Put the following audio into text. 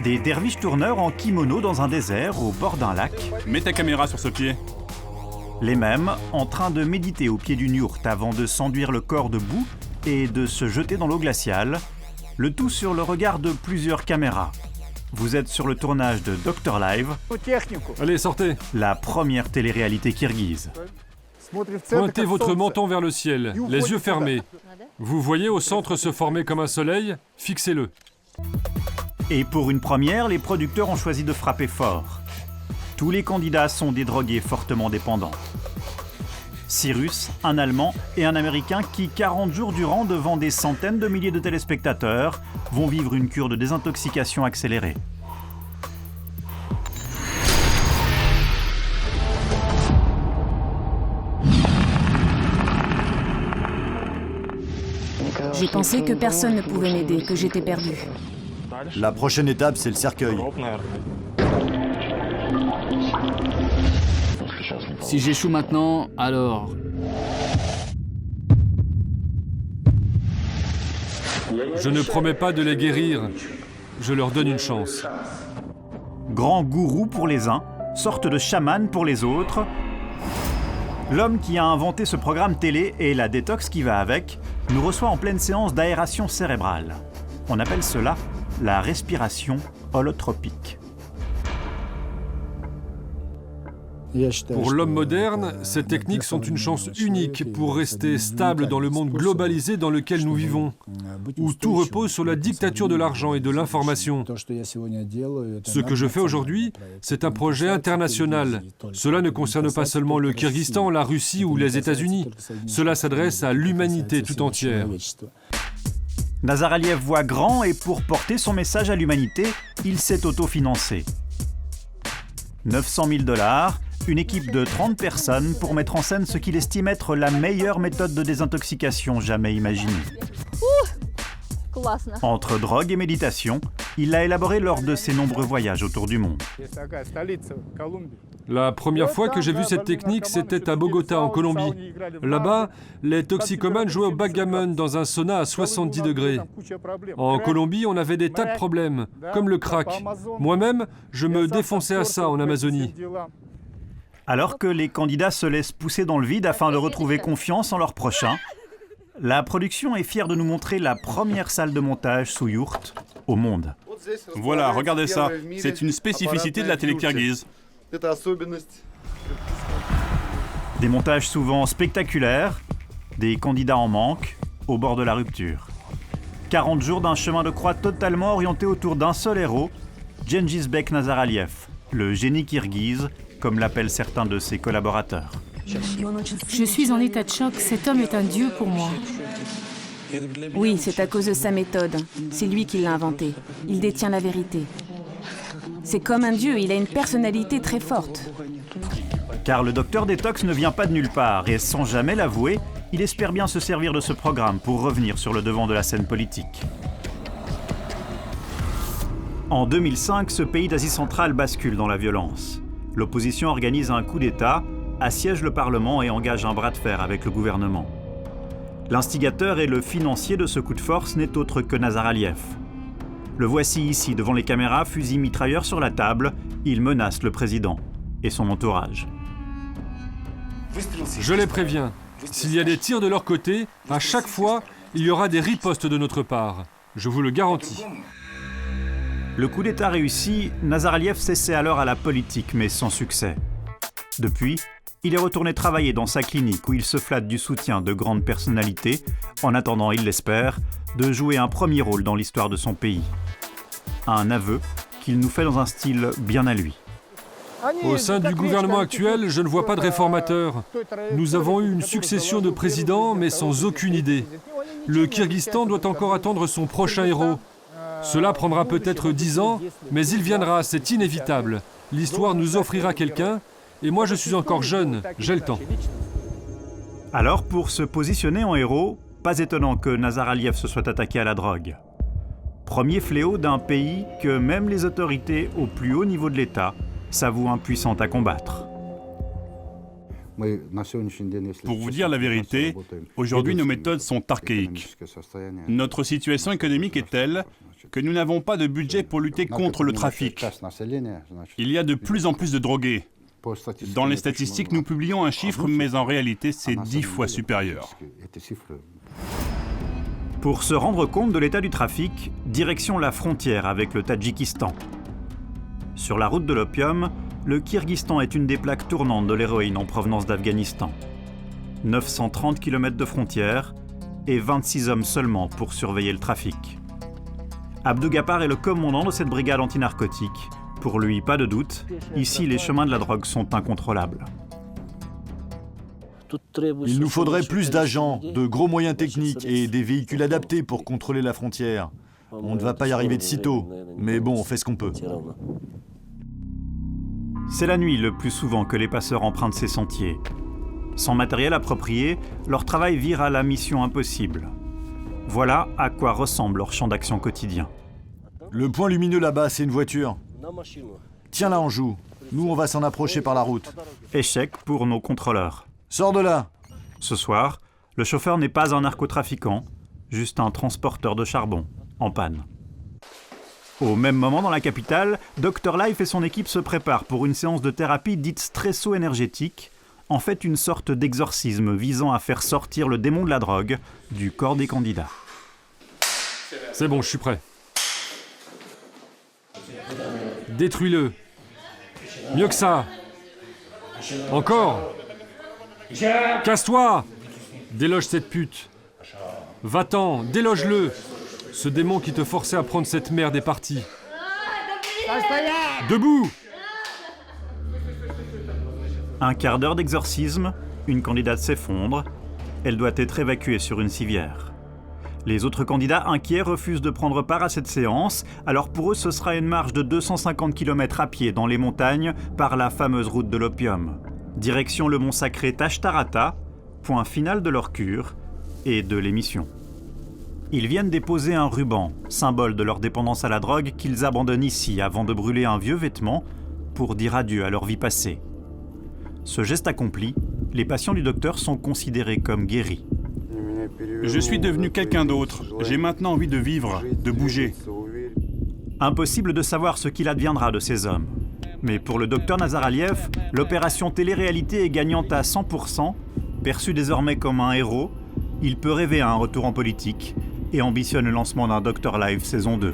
Des derviches tourneurs en kimono dans un désert au bord d'un lac. Mets ta caméra sur ce pied. Les mêmes en train de méditer au pied d'une yourte avant de s'enduire le corps de boue et de se jeter dans l'eau glaciale. Le tout sur le regard de plusieurs caméras. Vous êtes sur le tournage de Dr Live, Allez, sortez. la première télé-réalité kirghize. Pointez votre menton vers le ciel, les yeux fermés. Vous voyez au centre se former comme un soleil? Fixez-le. Et pour une première, les producteurs ont choisi de frapper fort. Tous les candidats sont des drogués fortement dépendants. 6 Russes, un Allemand et un Américain qui, 40 jours durant, devant des centaines de milliers de téléspectateurs, vont vivre une cure de désintoxication accélérée. J'ai pensé que personne ne pouvait m'aider, que j'étais perdue. La prochaine étape, c'est le cercueil. Si j'échoue maintenant, alors... Je ne promets pas de les guérir. Je leur donne une chance. Grand gourou pour les uns, sorte de chaman pour les autres. L'homme qui a inventé ce programme télé et la détox qui va avec nous reçoit en pleine séance d'aération cérébrale. On appelle cela la respiration holotropique. Pour l'homme moderne, ces techniques sont une chance unique pour rester stable dans le monde globalisé dans lequel nous vivons, où tout repose sur la dictature de l'argent et de l'information. Ce que je fais aujourd'hui, c'est un projet international. Cela ne concerne pas seulement le Kyrgyzstan, la Russie ou les États-Unis. Cela s'adresse à l'humanité tout entière. Nazaraliev voit grand et pour porter son message à l'humanité, il s'est autofinancé. 900 000 $, une équipe de 30 personnes pour mettre en scène ce qu'il estime être la meilleure méthode de désintoxication jamais imaginée. Entre drogue et méditation, il l'a élaboré lors de ses nombreux voyages autour du monde. La première fois que j'ai vu cette technique, c'était à Bogota, en Colombie. Là-bas, les toxicomanes jouaient au backgammon dans un sauna à 70 degrés. En Colombie, on avait des tas de problèmes, comme le crack. Moi-même, je me défonçais à ça en Amazonie. Alors que les candidats se laissent pousser dans le vide afin de retrouver confiance en leur prochain, la production est fière de nous montrer la première salle de montage sous yourte au monde. Voilà, regardez ça. C'est une spécificité de la télé kirghize. Des montages souvent spectaculaires, des candidats en manque, au bord de la rupture. 40 jours d'un chemin de croix totalement orienté autour d'un seul héros, Genghizbek Nazaraliev, le génie kirghize, comme l'appellent certains de ses collaborateurs. Je suis en état de choc, cet homme est un dieu pour moi. Oui, c'est à cause de sa méthode. C'est lui qui l'a inventée. Il détient la vérité. C'est comme un dieu, il a une personnalité très forte. Car le docteur Détox ne vient pas de nulle part et sans jamais l'avouer, il espère bien se servir de ce programme pour revenir sur le devant de la scène politique. En 2005, ce pays d'Asie centrale bascule dans la violence. L'opposition organise un coup d'État, assiège le Parlement et engage un bras de fer avec le gouvernement. L'instigateur et le financier de ce coup de force n'est autre que Nazaraliev. Le voici ici, devant les caméras, fusil mitrailleur sur la table, il menace le président et son entourage. Je les préviens, s'il y a des tirs de leur côté, à chaque fois, il y aura des ripostes de notre part. Je vous le garantis. Le coup d'État réussi, Nazaraliev s'essaie alors à la politique, mais sans succès. Depuis, il est retourné travailler dans sa clinique où il se flatte du soutien de grandes personnalités, en attendant, il l'espère, de jouer un premier rôle dans l'histoire de son pays. Un aveu qu'il nous fait dans un style bien à lui. Au sein du gouvernement actuel, je ne vois pas de réformateur. Nous avons eu une succession de présidents, mais sans aucune idée. Le Kyrgyzstan doit encore attendre son prochain héros. Cela prendra peut-être 10 ans, mais il viendra, c'est inévitable. L'histoire nous offrira quelqu'un, et moi je suis encore jeune, j'ai le temps. Alors, pour se positionner en héros, pas étonnant que Nazaraliev se soit attaqué à la drogue. Premier fléau d'un pays que même les autorités au plus haut niveau de l'État s'avouent impuissantes à combattre. Pour vous dire la vérité, aujourd'hui nos méthodes sont archaïques. Notre situation économique est telle que nous n'avons pas de budget pour lutter contre le trafic. Il y a de plus en plus de drogués. Dans les statistiques, nous publions un chiffre, mais en réalité, c'est 10 fois supérieur. Pour se rendre compte de l'état du trafic, direction la frontière avec le Tadjikistan. Sur la route de l'opium, le Kirghizistan est une des plaques tournantes de l'héroïne en provenance d'Afghanistan. 930 km de frontière et 26 hommes seulement pour surveiller le trafic. Abdou Gapar est le commandant de cette brigade antinarcotique. Pour lui, pas de doute, ici les chemins de la drogue sont incontrôlables. Il nous faudrait plus d'agents, de gros moyens techniques et des véhicules adaptés pour contrôler la frontière. On ne va pas y arriver de sitôt, mais bon, on fait ce qu'on peut. C'est la nuit le plus souvent que les passeurs empruntent ces sentiers. Sans matériel approprié, leur travail vire à la mission impossible. Voilà à quoi ressemble leur champ d'action quotidien. Le point lumineux là-bas, c'est une voiture. Tiens-la en joue. Nous, on va s'en approcher par la route. Échec pour nos contrôleurs. Sors de là! Ce soir, le chauffeur n'est pas un narcotrafiquant, juste un transporteur de charbon, en panne. Au même moment dans la capitale, Dr Life et son équipe se préparent pour une séance de thérapie dite stresso-énergétique, en fait une sorte d'exorcisme visant à faire sortir le démon de la drogue du corps des candidats. C'est bon, je suis prêt. Détruis-le. Mieux que ça. Encore. Casse-toi. Déloge cette pute. Va-t'en, déloge-le. Ce démon qui te forçait à prendre cette merde est parti. Debout. Un quart d'heure d'exorcisme, une candidate s'effondre, elle doit être évacuée sur une civière. Les autres candidats inquiets refusent de prendre part à cette séance, alors pour eux ce sera une marche de 250 km à pied dans les montagnes par la fameuse route de l'opium. Direction le mont sacré Tashtarata, point final de leur cure et de l'émission. Ils viennent déposer un ruban, symbole de leur dépendance à la drogue qu'ils abandonnent ici avant de brûler un vieux vêtement pour dire adieu à leur vie passée. Ce geste accompli, les patients du docteur sont considérés comme guéris. Je suis devenu quelqu'un d'autre. J'ai maintenant envie de vivre, de bouger. Impossible de savoir ce qu'il adviendra de ces hommes. Mais pour le docteur Nazaraliev, l'opération télé-réalité est gagnante à 100%, perçu désormais comme un héros, il peut rêver à un retour en politique et ambitionne le lancement d'un Dr Live saison 2.